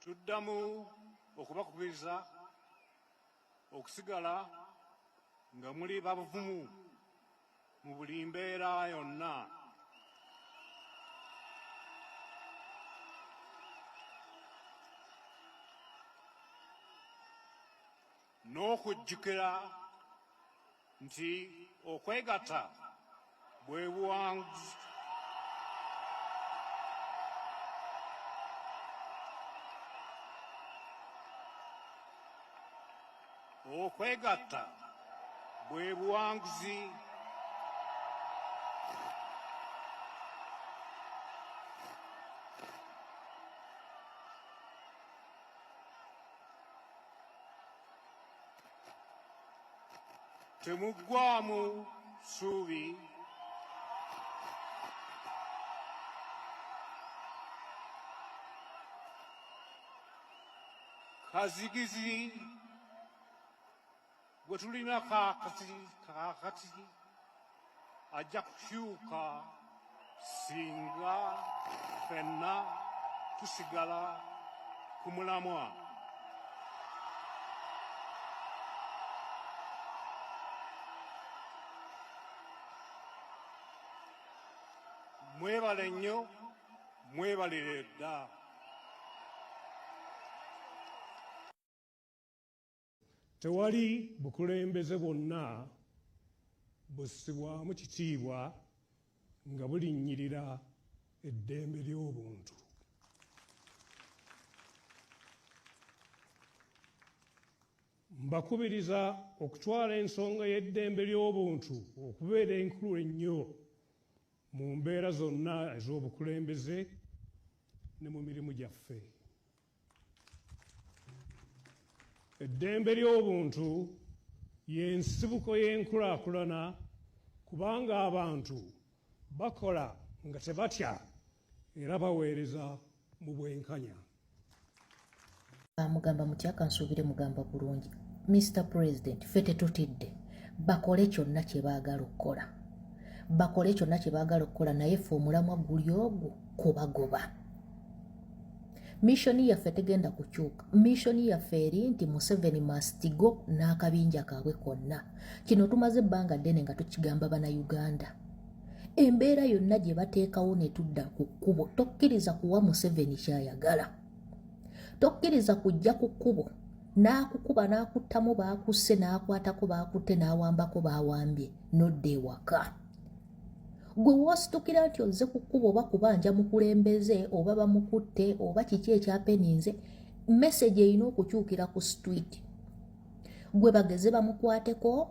Tuddamu okubakubiriza okusigala nga muli babuvumu mu buli mbeera yonna. N'okujjukira nti okwegatta bwe buwanguzi temuggwaamu ssuubi kazigizi bwe tulina kaakati ajja kukyuka singa ffenna tusigala ku mulamwa. Mwebale nnyo, mwebalire dda. Tewali bukulembeze bwonna bussibwamu kitiibwa nga bulinnyirira eddembe ly'obuntu. Mbakubiriza okutwala ensonga y'eddembe ly'obuntu okubeera enkulu ennyo mu mbeera zonna ez'obukulembeze ne mu mirimu gyaffe. Eddembe ly'obuntu y'ensibuko y'enkulaakulana kubanga abantu bakola nga tebatya era baweereza mu bwenkanya. Mugamba mutya kansuubire mugamba bulungi. Mr. President, ffe tetutidde bakole kyonna kye baagala okukola. Bakole kyonna kye baagala okukola naye ffe omulamwa guli ogwo kubagoba. Mishoni yaffe tegenda kukyuka. Mishoni yaffe eri nti Museveni must go n'akabinja kaabwe konna. Kino tumaze ebbanga ddene nga tukigamba bannayuganda. Embeera yonna gye bateekawo ne tudda ku kkubo tokkiriza kuwa Museveni ky'ayagala. Tokkiriza kujja ku kkubo n'akukuba n'akuttamu baakusse n'akwatako baakutte n'awambako baawambye nodda ewaka. Gwe wositukira nti ozze ku kkubo oba kubanja mukulembeze oba bamukutte oba kiki ekyapeninze, message erina okukyukira ku street. Gwe bageze bamukwateko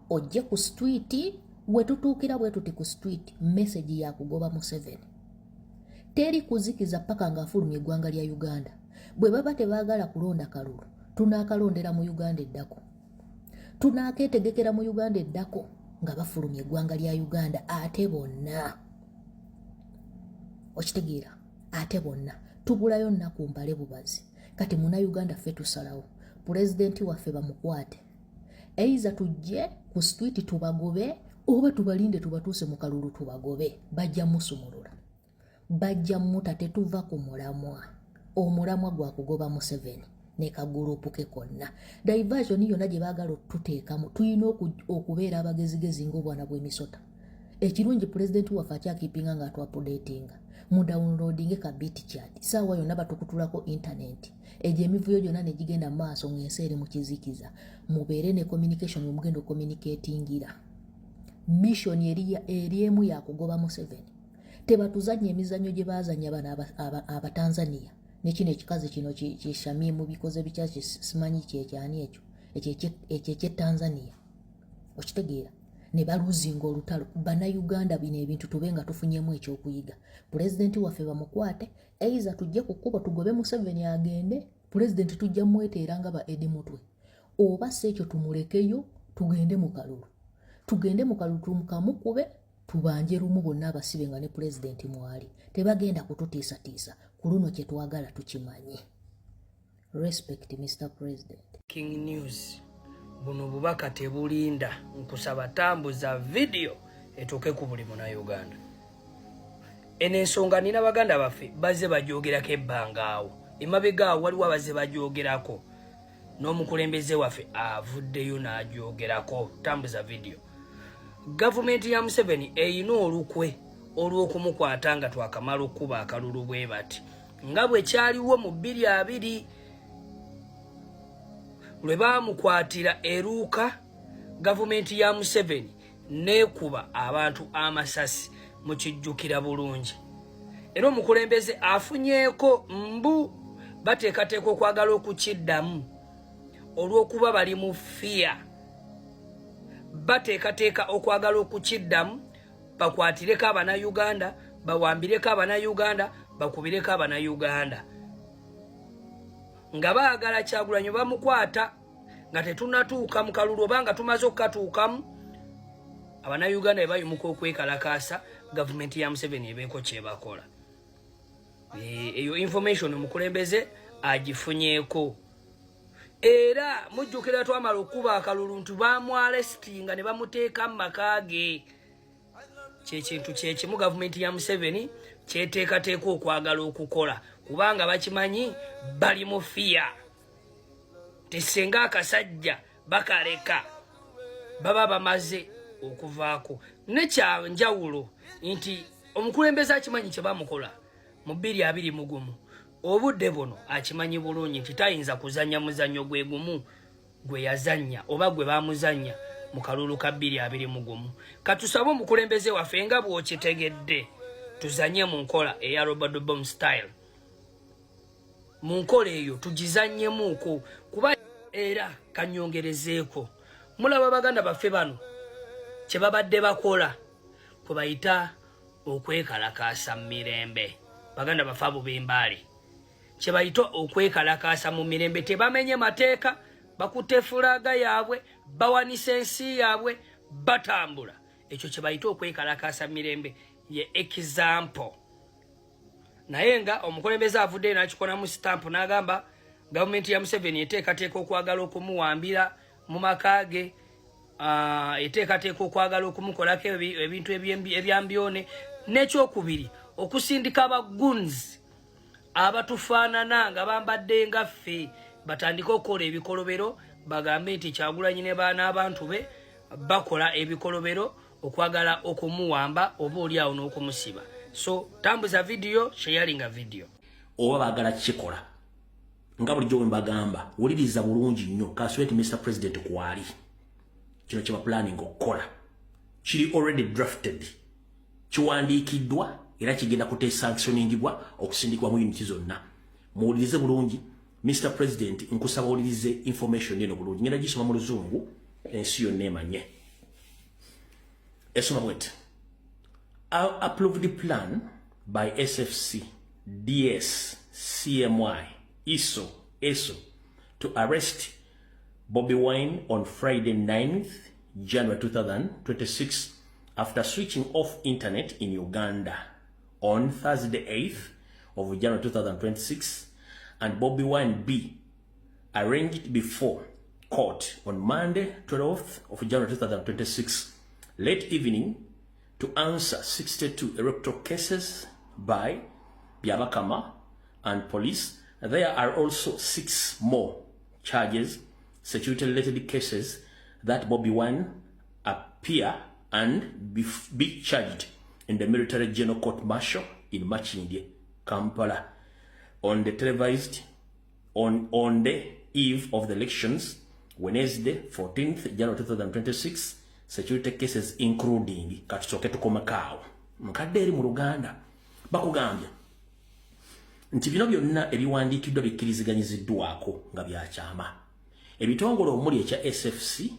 ojje ku street, we tutuukira bwe tuti ku street, message yakugoba Museveni. Teri kuzikiza paka ng'afulumya eggwanga lya Uganda. Bwe baba tebaagala kulonda kalulu, tunaakalondera mu Uganda eddako. Tunaakeetegekera mu Uganda eddako nga bafulumya eggwanga lya Uganda ate bonna. Okitegeera? Ate bonna. Tubulayo nnaku mbale bubazi. Kati muna Uganda ffe tusalawo. Pulezidenti waffe bamukwate. Eiza tujje ku street tubagobe oba tubalinde tubatuuse mu kalulu tubagobe. Bajja musumulula. Bajja muta tetuva ku mulamwa. Omulamwa gwa kugoba Museveni ne kagurupu ke konna. Diversion yonna gye baagala otuteekamu tulina okubeera abagezigezi ng'obwana bw'emisota. Ekirungi pulezidenti waffe akyakipinga nga atwapudetinga. Mu downloading ka biti chat. Saawa yonna batukutulako internet. Egyo emivuyo gyonna ne gigenda mu maaso ng'ensi eri mu kizikiza. Mubeere ne communication mugenda communicatingira. Mission eri emu ya kugoba Museveni. Tebatuzanya emizannyo gye baazanya bana Abatanzania. Nekino ekikazi kino kishamye mu bikoze bikyaki simanyi kyekyani ekyo ekyo Tanzania. Okitegeera ne baluzinga olutalo bannayuganda bino ebintu tube nga tufunyemu ekyokuyiga. Pulezidenti waffe bamukwate eiza tujje ku kkubo tugobe Museveni agende. Pulezidenti tujja mweteera nga ba Edi Mutwe oba si ekyo tumulekeyo tugende mu kalulu. Tugende mu kalulu tumukamukube tubanje lumu bonna abasibe nga ne pulezidenti mwali. Tebagenda kututiisatiisa ku luno kye twagala tukimanyi. Respect Mr. President. King News buno bubaka tebulinda nkusaba tambuza video etuuke ku buli Munnayuganda. Eno ensonga nina baganda baffe bazze bajoogerako ebbanga awo emabega waliwo abaze bajogerako n'omukulembeze waffe avuddeyo n'ajogerako. Tambuza video. Gavumenti ya Museveni eyina olukwe olw'okumukwata nga twakamala okuba akalulu bwe bati nga bwe kyaliwo mu 2020 lwe baamukwatira eruuka. Gavumenti ya Museveni neekuba abantu amasasi mu kijjukira bulungi. Era omukulembeze afunyeeko mbu bateekateeka okwagala okukiddamu olw'okuba bali mu fiya. Bateekateeka okwagala okukiddamu bakwatireko Abannayuganda, bawambireko Abannayuganda, bakubireko Abannayuganda. Nga baagala Kyagulanyi bamukwata nga tetunatuuka mu kalulu oba nga tumaze okukatuukamu. Abannayuganda bwe bayimuka okwekalakaasa, gavumenti ya Museveni ebeeko kyebakola. Eyo information omukulembeze agifunyeeko. Era mujjukira twamala okuba akalulu nti baamuarestinga ne bamuteeka mu maka ge. Kyekintu kyekimu gavumenti ya Museveni kyeteekateeka okwagala okukola kubanga bakimanyi bali mu fiya. Tesenga akasajja bakaleka baba bamaze okuvaako. Nekyanjawulo nti omukulembeze akimanyi kye bamukola mu 2021 obudde buno akimanyi bulungi nti tayinza kuzannya muzannyo gwe gumu gwe yazannya oba gwe bamuzannya mu kalulu ka 2021. Katusabe omukulembeze waffe nga bw'okitegedde tuzanye mu nkola eya Robert Bomb style. Mu nkola eyo tugizanyemuuko kuba era kanyongerezeeko. Mulaba Baganda baffe bano kye babadde bakola kwe bayita okwekalakaasa mu mirembe. Baganda baffe abo b'embaale kye bayita okwekalakaasa mu mirembe. Tebamenye mateeka, bakutte fulaga yaabwe, bawanisa ensi yaabwe, batambula. Ekyo kye bayita okwekalakaasa mu mirembe ye example. Naye nga omukulembeze avudde n'akikonamu stamp n'agamba gavumenti ya Museveni eteekateeka okwagala okumuwambira mu maka ge, eteekateeka okwagala okumukolako ebintu ebyambyone. N'ekyokubiri okusindika abagunzi abatufaanana nga bambadde nga ffe batandika okukola ebikolobero bagambe nti Kyagulanyi ne n'abantu be bakola ebikolobero okwagala okumuwamba oba oli awo n'okumusiba. So tambuza video, sharinga video. Oba bagala kikola nga bulijjo mbagamba wuliriza bulungi nnyo kasweti Mr President kwali kino kye planning okukola kiri already drafted, kiwandiikiddwa era kigenda kute sanctioningibwa okusindikwa mu unity zonna. Muwulirize bulungi Mr President, nkusaba wulirize information eno bulungi. Ngenda gisoma mu Luzungu ensi yonna emanye. Esoma bwete. Approved the plan by SFC, DS, CMY, ISO, ESO to arrest Bobi Wine on Friday 9th January 2026 after switching off internet in Uganda on Thursday 8th of January 2026 and Bobi Wine be arranged before court on Monday 12th of January 2026 late evening to answer 62 electoral cases by Byabakama and police. There are also 6 more charges, security-related cases that Bobi Wine appear and be charged in the Military General Court Martial in Machindi, Kampala, on the televised on the eve of the elections, Wednesday 14th January 2026. Security cases including katusoke tukomakao mukadde eri mu Luganda bakugambye nti bino byonna ebiwandiikiddwa bikkiriziganyiziddwako nga byakyama. Ebitongole omuli ekya SFC,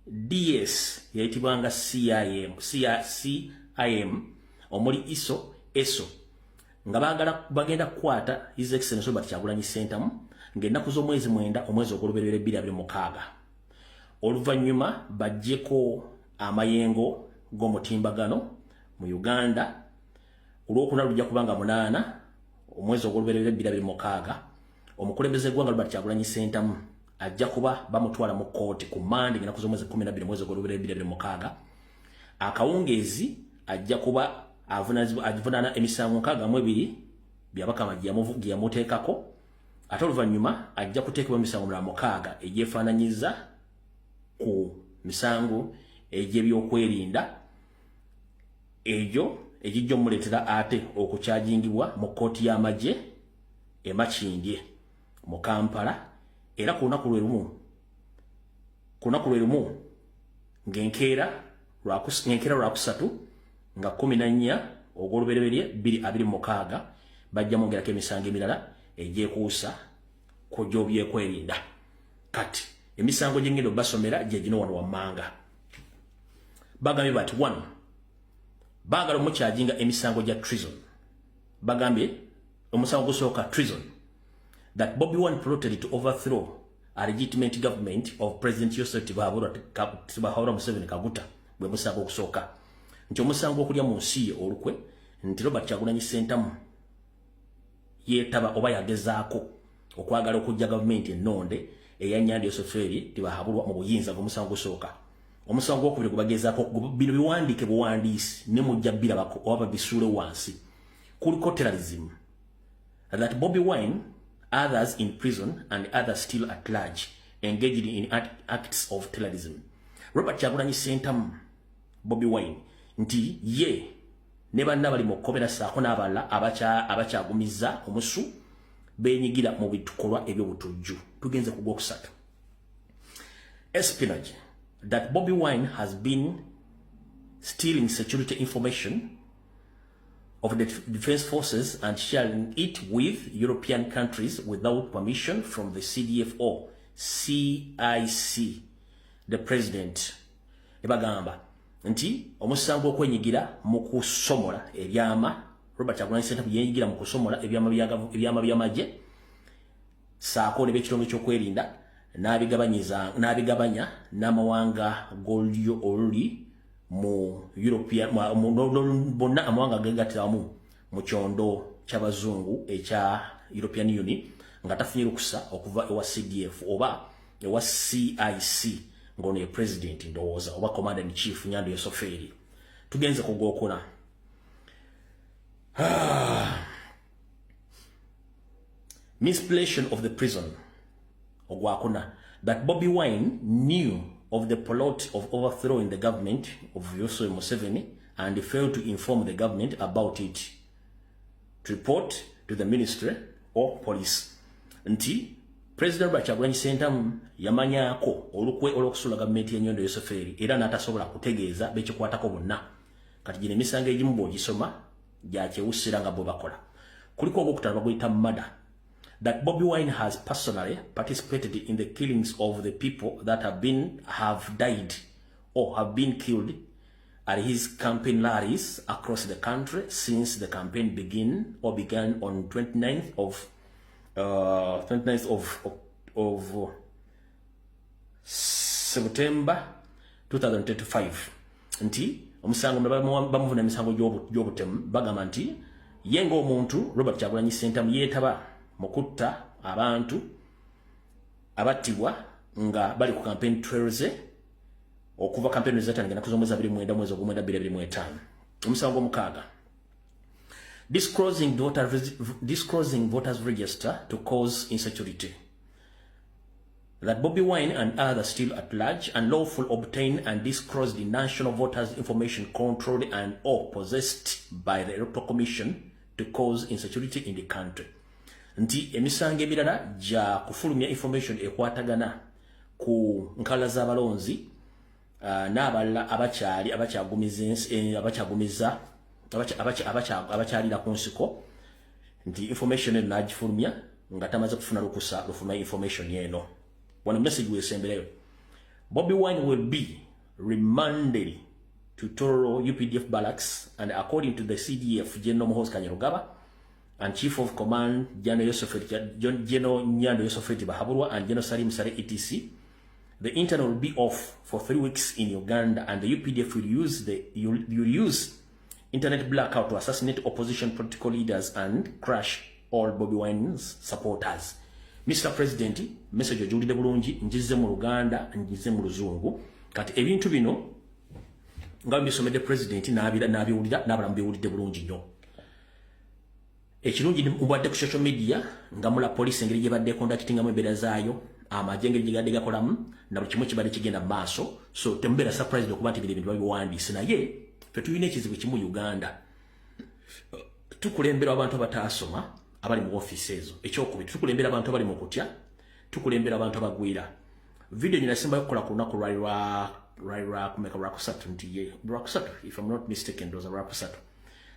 DS yayitibwanga CIM, omuli ISO, ESO nga bagenda kukwata His Excellency Robert Kyagulanyi Ssentamu ng'ennaku z'omwezi 9 omwezi ogw'olubereberye 2026. Oluvannyuma bajjeko amayengo g'omutimbagano mu Uganda olw'okuna lujja kubanga 8 omwezi ogw'olubereberye 2026. Omukulembeze gw'eggwanga Robert Kyagulanyi Ssentamu ajja kuba bamutwala mu kooti ku Mande ng'ennaku z'omwezi 12 omwezi ogw'olubereberye 2026. Akawungeezi ajja kuba avunaana emisango 62 Byabakama gye yamuteekako ate oluvannyuma ajja kuteekebwa emisango mulala 6 egyefaananyiza ku misango egy'ebyokwerinda egyo egijja omuleetera ate okukyajingibwa mu kkooti y'amagye e Makindye mu Kampala era ku lunaku lwe lumu ng'enkeera lwakusatu nga 14 ogw'olubereberye 2026 bajja mwongerako emisango emirala egyekuusa ku gy'ebyokwerinda. Kati emisango gye ngenda obasomera gye gino wano wammanga. Bagambye bati 1 baagala omukyajinga emisango gya treason. Bagambye omusango gusooka treason, that Bobi Wine plotted to overthrow a legitimate government of President Joseph Tibahura Museveni Kaguta. Bwe musango okusooka nti omusango okulya mu nsi ye olukwe nti Robert Kyagulanyi Ssentamu yeetaba oba yagezaako okwagala okujja gavumenti ennonde eya Nyandi Yoseferi Tibahabulwa mu buyinza bw'omusango gusooka. Omusango gwokubiri gubagezaako bino biwandiike buwandiisi ne mujja birabako oba bisuule wansi. Kuliko terrorism, that Bobi Wine, others in prison and others still at large, engaged in acts of terrorism. Robert Kyagulanyi Ssentamu Bobi Wine nti ye ne banna bali mu kkobera saako n'abalala abakyagumiza omusu beenyigira mu bitukolwa eby'obutujju. Tugenze ku gwokusatu. Espionage, that Bobi Wine has been stealing security information of the defense forces and sharing it with European countries without permission from the CDF or CIC, the president. Ebagamba nti omusango okwenyigira mu kusomola ebyama Robert Kyagulanyi Ssentamu yenyigira mu kusomola ebyama by'amagye saako ne b'ekitongole ky'okwerinda n'abigabanya n'amawanga g'olyo oluli mu European bonna amawanga gegatiramu mu kyondo ky'abazungu ekya European Union nga tafunye lukusa okuva ewa CDF oba ewa CIC ngono ye president ndowooza oba commander in chief Nyando Yoseferi. Tugenze ku gwokuna. Misplacement of the prison ogwakuna, that Bobi Wine knew of the plot of overthrowing the government of Yoweri Museveni and failed to inform the government about it, to report to the ministry or police. Nti President Kyagulanyi Ssentamu yamanyaako olukwe olw'okusula gavumenti ya Nyando Yoseferi era n'atasobola kutegeeza bekikwatako bonna. Kati gino emisango egimu bw'ogisoma gyakyewusira nga bwe bakola. Kuliko ogwokutaano baguyita murder, that Bobi Wine has personally participated in the killings of the people that have died or have been killed at his campaign rallies across the country since the campaign began on 29th of September 2025. Nti omusango bamuvuna emisango gy'obutemu bagamba nti yenga omuntu Robert Kyagulanyi Ssentamu yeetaba mu kutta abantu abattibwa nga bali ku campaign trails okuva campaign zatandika kuzomweza 29 mwezi ogw'omwenda 2025. Omusango omukaaga, disclosing voters register to cause insecurity, that Bobi Wine and others still at large unlawful obtained and disclosed the national voters information controlled and or possessed by the Electoral Commission to cause insecurity in the country. Nti emisango emirala gya kufulumya information ekwatagana ku nkala z'abalonzi n'abalala abakyalira ku nsiko, nti information eno n'agifulumya nga tamaze kufuna lukusa lufulumya information eno. Wano message weesemberayo. Bobi Wine will be remanded to Toro UPDF barracks and according to the CDF General Muhoozi Kainerugaba and Chief of Command General Nyando Yoseferi Tibahabulwa and General Salim Saleh etc. The intern will be off for 3 weeks in Uganda, and the UPDF will use internet blackout to assassinate opposition political leaders and crush all Bobi Wine's supporters. Mr. President, message ojulide bulungi njize mu Luganda njize mu Luzungu. Kati ebintu bino nga mbisomedde president n'abiwulira n'abalamu biwulidde bulungi nnyo. ekirungi mubadde ku social media nga mula police engeri gye badde conductinga mu embeera zaayo amajenge gye gadde gakolamu na buli kimu kibadde kigenda maaso so tembeera surprise okuba nti ebintu babiwandiise naye ffe tulina ekizibu kimu Uganda tukulembera abantu abataasoma abali mu office ezo ekyokubiri tukulembera abantu abali mu kutya tukulembera abantu abagwira video ninasimba yokukola ku lunaku lwa kumeka lwakusatu nti ye lwakusatu if I'm not mistaken doza lwakusatu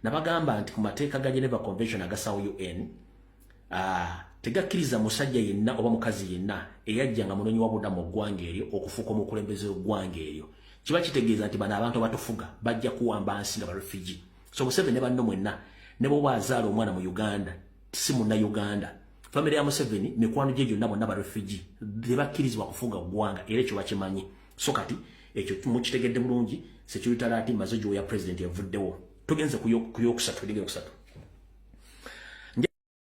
nabagamba nti ku mateeka ga Geneva Convention agasawo UN tegakkiriza musajja yenna oba mukazi yenna eyajjanga munonyi wa budamu ggwanga eryo okufuuka omukulembeze w'eggwanga eryo kiba kitegeeza nti bano abantu abatufuga bajja kuwamba nsi nga barefugee so Museveni ne banno mwenna ne bw'oba azaala omwana mu Uganda si munna Uganda family ya Museveni mikwano gye gyonna bonna barefugee tebakkirizibwa kufuga ggwanga era ekyo bakimanyi so kati ekyo mukitegedde bulungi security alert mazojo ya president yavuddewo tugenze kuyokusatu